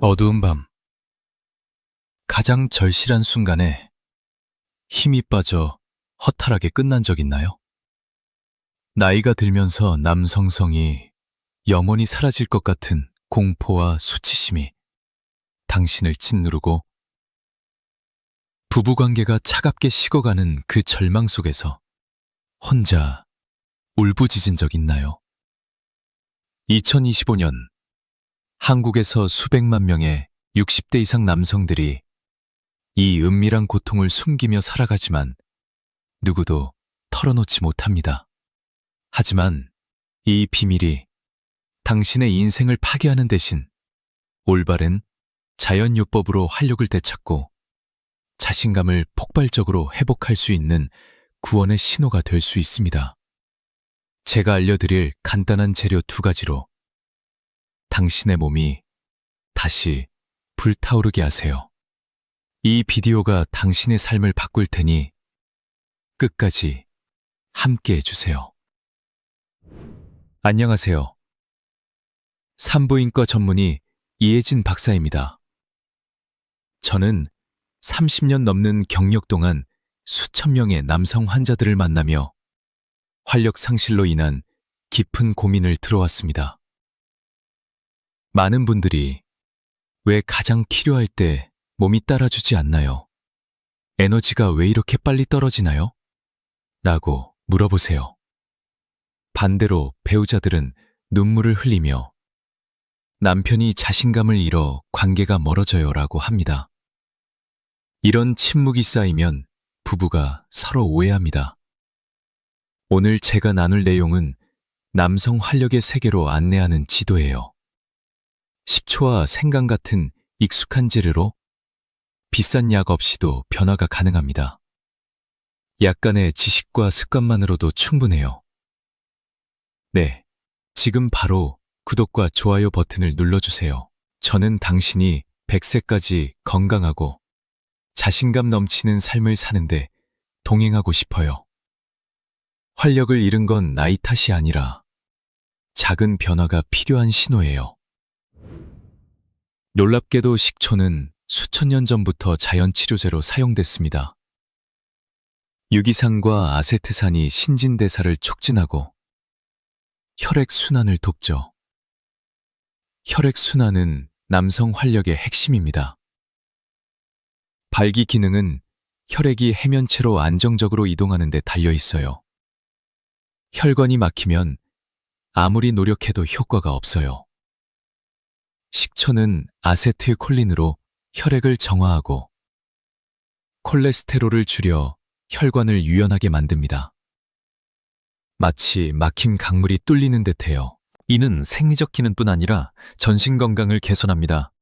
어두운 밤, 가장 절실한 순간에 힘이 빠져 허탈하게 끝난 적 있나요? 나이가 들면서 남성성이 영원히 사라질 것 같은 공포와 수치심이 당신을 짓누르고 부부관계가 차갑게 식어가는 그 절망 속에서 혼자 울부짖은 적 있나요? 2025년 한국에서 수백만 명의 60대 이상 남성들이 이 은밀한 고통을 숨기며 살아가지만 누구도 털어놓지 못합니다. 하지만 이 비밀이 당신의 인생을 파괴하는 대신 올바른 자연요법으로 활력을 되찾고 자신감을 폭발적으로 회복할 수 있는 구원의 신호가 될 수 있습니다. 제가 알려드릴 간단한 재료 2가지로 당신의 몸이 다시 불타오르게 하세요. 이 비디오가 당신의 삶을 바꿀 테니 끝까지 함께 해주세요. 안녕하세요. 산부인과 전문의 이혜진 박사입니다. 저는 30년 넘는 경력 동안 수천 명의 남성 환자들을 만나며 활력 상실로 인한 깊은 고민을 들어왔습니다. 많은 분들이 왜 가장 필요할 때 몸이 따라주지 않나요? 에너지가 왜 이렇게 빨리 떨어지나요? 라고 물어보세요. 반대로 배우자들은 눈물을 흘리며 남편이 자신감을 잃어 관계가 멀어져요 라고 합니다. 이런 침묵이 쌓이면 부부가 서로 오해합니다. 오늘 제가 나눌 내용은 남성 활력의 세계로 안내하는 지도예요. 식초와 생강 같은 익숙한 재료로 비싼 약 없이도 변화가 가능합니다. 약간의 지식과 습관만으로도 충분해요. 네, 지금 바로 구독과 좋아요 버튼을 눌러주세요. 저는 당신이 100세까지 건강하고 자신감 넘치는 삶을 사는데 동행하고 싶어요. 활력을 잃은 건 나이 탓이 아니라 작은 변화가 필요한 신호예요. 놀랍게도 식초는 수천 년 전부터 자연치료제로 사용됐습니다. 유기산과 아세트산이 신진대사를 촉진하고 혈액순환을 돕죠. 혈액순환은 남성 활력의 핵심입니다. 발기 기능은 혈액이 해면체로 안정적으로 이동하는 데 달려 있어요. 혈관이 막히면 아무리 노력해도 효과가 없어요. 식초는 아세틸콜린으로 혈액을 정화하고 콜레스테롤을 줄여 혈관을 유연하게 만듭니다. 마치 막힌 강물이 뚫리는 듯해요. 이는 생리적 기능뿐 아니라 전신 건강을 개선합니다.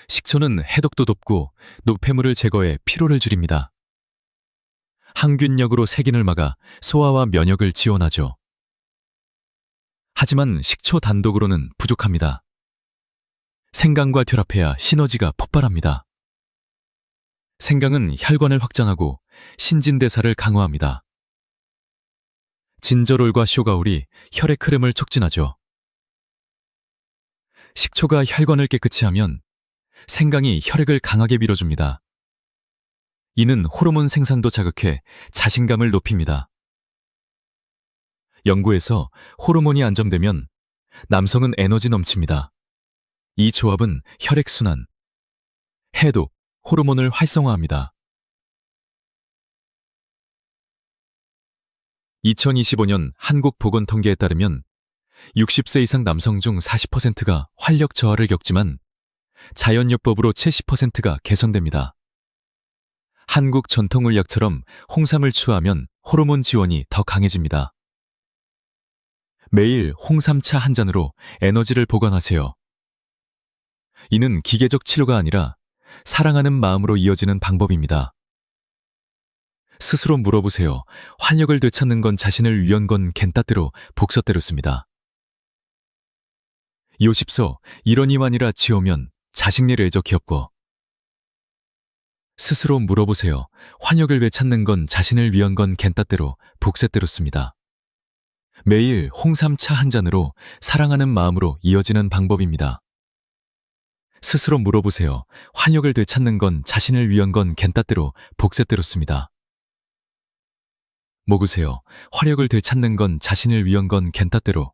식초는 해독도 돕고 노폐물을 제거해 피로를 줄입니다. 항균력으로 세균을 막아 소화와 면역을 지원하죠. 하지만 식초 단독으로는 부족합니다. 생강과 결합해야 시너지가 폭발합니다. 생강은 혈관을 확장하고 신진대사를 강화합니다. 진저롤과 쇼가올이 혈액 흐름을 촉진하죠. 식초가 혈관을 깨끗이 하면 생강이 혈액을 강하게 밀어줍니다. 이는 호르몬 생산도 자극해 자신감을 높입니다. 연구에서 호르몬이 안정되면 남성은 에너지 넘칩니다. 이 조합은 혈액순환, 해독, 호르몬을 활성화합니다. 2025년 한국보건통계에 따르면 60세 이상 남성 중 40%가 활력 저하를 겪지만 자연요법으로 70%가 개선됩니다. 한국 전통의학처럼 홍삼을 추하면 호르몬 지원이 더 강해집니다. 매일 홍삼차 한 잔으로 에너지를 보관하세요. 이는 기계적 치료가 아니라 사랑하는 마음으로 이어지는 방법입니다. 스스로 물어보세요. 활력을 되찾는 건 자신을 위한 건 겐따대로 복서대로 씁니다. 요십서 이러니만이라 지오면 자식일 애저 귀엽고. 스스로 물어보세요. 활력을 되찾는 건 자신을 위한 건 겐따대로 복세대로 씁니다. 매일 홍삼차 한 잔으로 사랑하는 마음으로 이어지는 방법입니다. 스스로 물어보세요. 활력을 되찾는 건 자신을 위한 건 겐따떼로 복세대로습니다. 먹으세요. 화력을 되찾는 건 자신을 위한 건 겐따떼로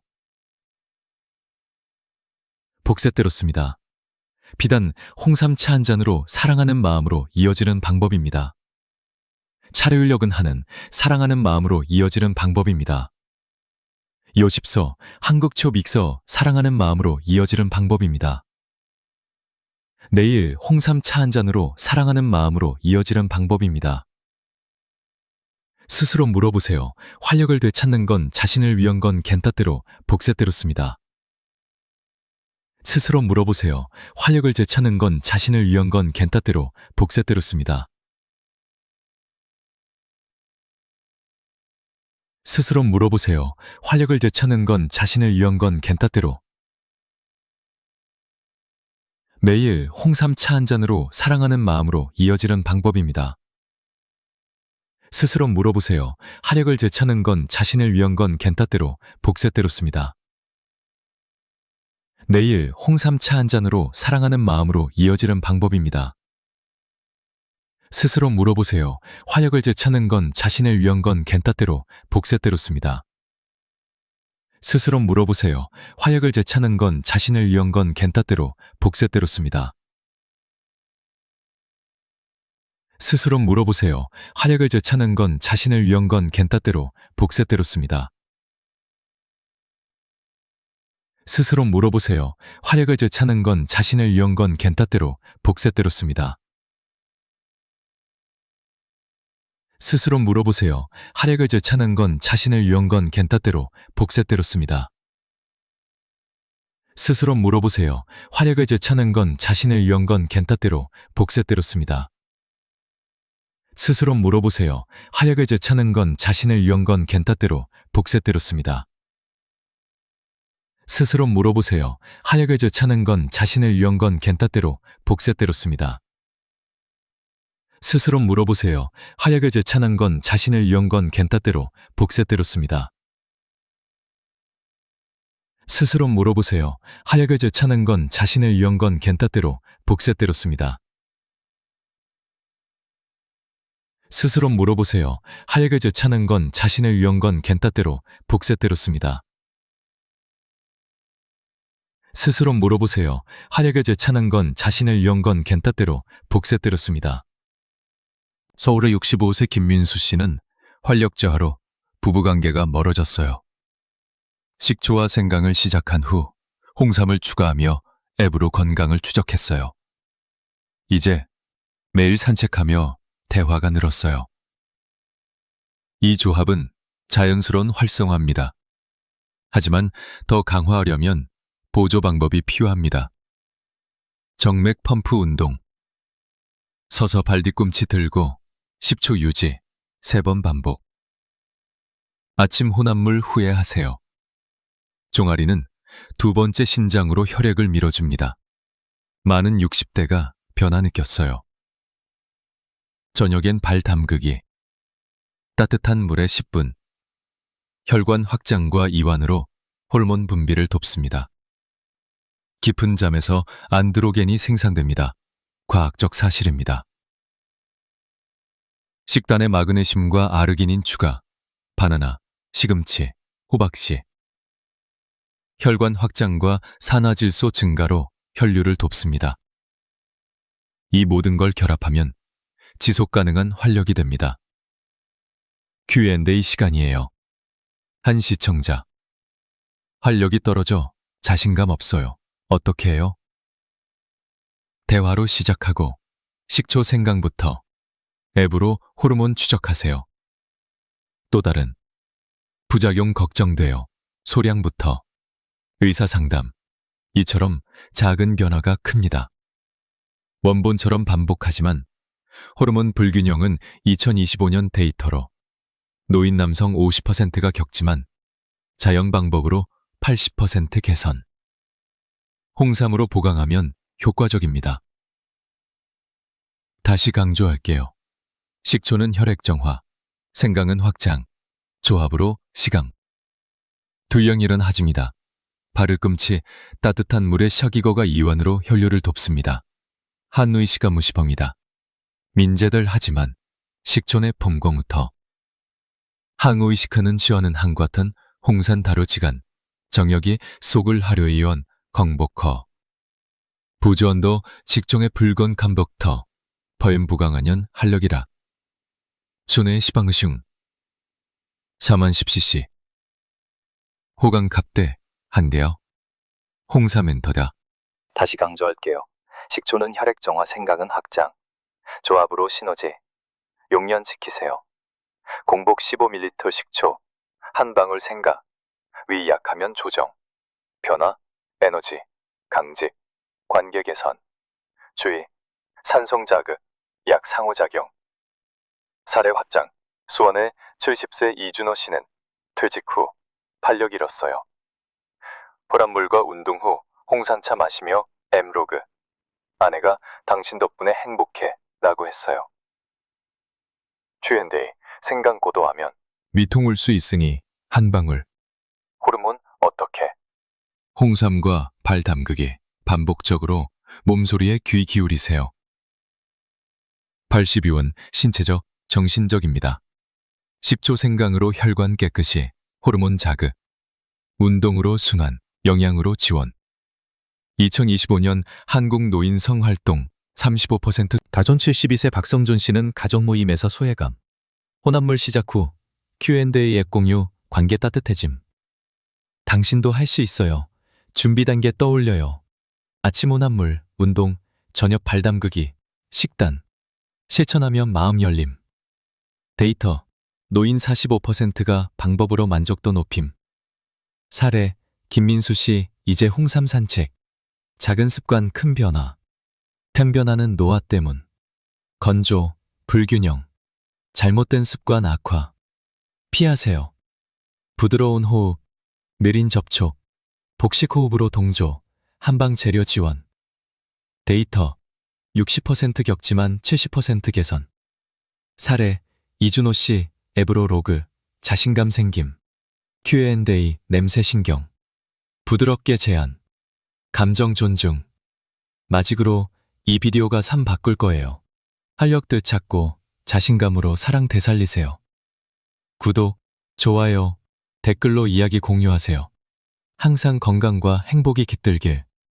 복세대로습니다. 비단 홍삼 차 한 잔으로 사랑하는 마음으로 이어지는 방법입니다. 차려울력은 하는 사랑하는 마음으로 이어지는 방법입니다. 요십서 한국초 믹서 사랑하는 마음으로 이어지는 방법입니다. 내일 홍삼 차 한 잔으로 사랑하는 마음으로 이어지는 방법입니다. 스스로 물어보세요. 활력을 되찾는 건 자신을 위한 건 겐따떼로 복세대로습니다. 스스로 물어보세요. 활력을 되찾는 건 자신을 위한 건 겐따떼로 복세대로습니다. 스스로 물어보세요. 활력을 되찾는 건 자신을 위한 건 겐따떼로 매일 홍삼 차 한 잔으로 사랑하는 마음으로 이어지는 방법입니다. 스스로 물어보세요. 활력을 되찾는 건 자신을 위한 건 겐따떼로 복세대로습니다. 내일 홍삼 차 한 잔으로 사랑하는 마음으로 이어지는 방법입니다. 스스로 물어보세요. 활력을 되찾는 건 자신을 위한 건 겐따떼로 복세대로습니다. 스스로 물어보세요. 활력을 되찾는 건 자신을 위한 건 겐따떼로 복세대로습니다. 스스로 물어보세요. 활력을 되찾는 건 자신을 위한 건 겐따떼로 복세대로습니다. 스스로 물어보세요. 활력을 되찾는 건 자신을 위한 건 겐따떼로 복세대로습니다. 스스로 물어보세요. 활력을 되찾는 건 자신을 위한 건 겐따떼로 복세대로습니다. 스스로 물어보세요. 활력을 되찾는 건 자신을 위한 건 겐따떼로 복세대로습니다. 스스로 물어보세요. 활력을 되찾는 건 자신을 위한 건 겐따떼로 복세대로습니다. 스스로 물어보세요. 활력을 되찾는 건 자신을 위한 건 겐따떼로 복세대로습니다. 스스로 물어보세요. 활력을 되찾는 건 자신을 위한 건 겐따떼로 복세대로습니다. 스스로 물어보세요. 활력을 되찾는 건 자신을 위한 건 겐따떼로 복세대로습니다. 스스로 물어보세요. 활력을 되찾는 건 자신을 위한 건 겐따떼로 복세대로습니다. 스스로 물어보세요. 활력을 되찾는 건 자신을 위한 건 겐따떼로 복세대로습니다. 서울의 65세 김민수 씨는 활력 저하로 부부관계가 멀어졌어요. 식초와 생강을 시작한 후 홍삼을 추가하며 앱으로 건강을 추적했어요. 이제 매일 산책하며 대화가 늘었어요. 이 조합은 자연스러운 활성화입니다. 하지만 더 강화하려면 보조 방법이 필요합니다. 정맥 펌프 운동. 서서 발 뒤꿈치 들고 10초 유지, 3번 반복. 아침 혼합물 후에 하세요. 종아리는 두 번째 신장으로 혈액을 밀어줍니다. 많은 60대가 변화 느꼈어요. 저녁엔 발 담그기. 따뜻한 물에 10분. 혈관 확장과 이완으로 호르몬 분비를 돕습니다. 깊은 잠에서 안드로겐이 생산됩니다. 과학적 사실입니다. 식단에 마그네슘과 아르기닌 추가, 바나나, 시금치, 호박씨. 혈관 확장과 산화질소 증가로 혈류를 돕습니다. 이 모든 걸 결합하면 지속 가능한 활력이 됩니다. Q&A 시간이에요. 한 시청자. 활력이 떨어져 자신감 없어요. 어떻게 해요? 대화로 시작하고 식초 생강부터 앱으로 호르몬 추적하세요. 또 다른 부작용 걱정돼요. 소량부터 의사 상담. 이처럼 작은 변화가 큽니다. 원본처럼 반복하지만 호르몬 불균형은 2025년 데이터로 노인 남성 50%가 겪지만 자연 방법으로 80% 개선. 홍삼으로 보강하면 효과적입니다. 다시 강조할게요. 식초는 혈액 정화, 생강은 확장, 조합으로 시강. 둘령일은 하중이다. 발을 금치 따뜻한 물에 샤기거가 이완으로 혈류를 돕습니다. 한누이시가 무시범이다. 민재들 하지만 식촌의 봄공우터. 항우이시크는 지어는 한과튼 홍산 다루지간 정역이 속을 하려이원 광복허. 부주원도 직종의 붉은 감복터 벌부강하년 한력이라. 순의 시방의슝 4만10cc 호강 갑대 한대여 홍사 멘터다. 다시 강조할게요. 식초는 혈액 정화, 생강은 확장. 조합으로 시너지. 용량 지키세요. 공복 15ml 식초, 한 방울 생강. 위 약하면 조정. 변화, 에너지, 강직, 관계 개선. 주의, 산성 자극, 약 상호작용. 사례 확장. 수원의 70세 이준호 씨는 퇴직 후 활력 잃었어요. 보란물과 운동 후 홍산차 마시며 M로그. 아내가 당신 덕분에 행복해 라고 했어요. Q&A. 생강 고도하면 미통 올 수 있으니 한 방울. 호르몬 어떻게? 홍삼과 발 담그기 반복적으로 몸소리에 귀 기울이세요. 82원 신체적, 정신적입니다. 10초 생강으로 혈관 깨끗이, 호르몬 자극, 운동으로 순환, 영양으로 지원. 2025년 한국노인성 활동 35%. 다전 72세 박성준 씨는 가족 모임에서 소외감. 혼합물 시작 후 Q&A 앱 공유, 관계 따뜻해짐. 당신도 할 수 있어요. 준비 단계 떠올려요. 아침 혼합물, 운동, 저녁 발 담그기, 식단. 실천하면 마음 열림. 데이터. 노인 45%가 방법으로 만족도 높임. 사례. 김민수 씨, 이제 홍삼 산책. 작은 습관 큰 변화. 템 변화는 노화 때문. 건조, 불균형. 잘못된 습관 악화. 피하세요. 부드러운 호흡, 느린 접촉, 복식 호흡으로 동조, 한방 재료 지원. 데이터. 60% 겪지만 70% 개선. 사례. 이준호 씨, 앱으로 로그, 자신감 생김. Q&A, 냄새 신경. 부드럽게 제안. 감정 존중. 마직으로 이 비디오가 삶 바꿀 거예요. 활력들 찾고 자신감으로 사랑 되살리세요. 구독, 좋아요, 댓글로 이야기 공유하세요. 항상 건강과 행복이 깃들길.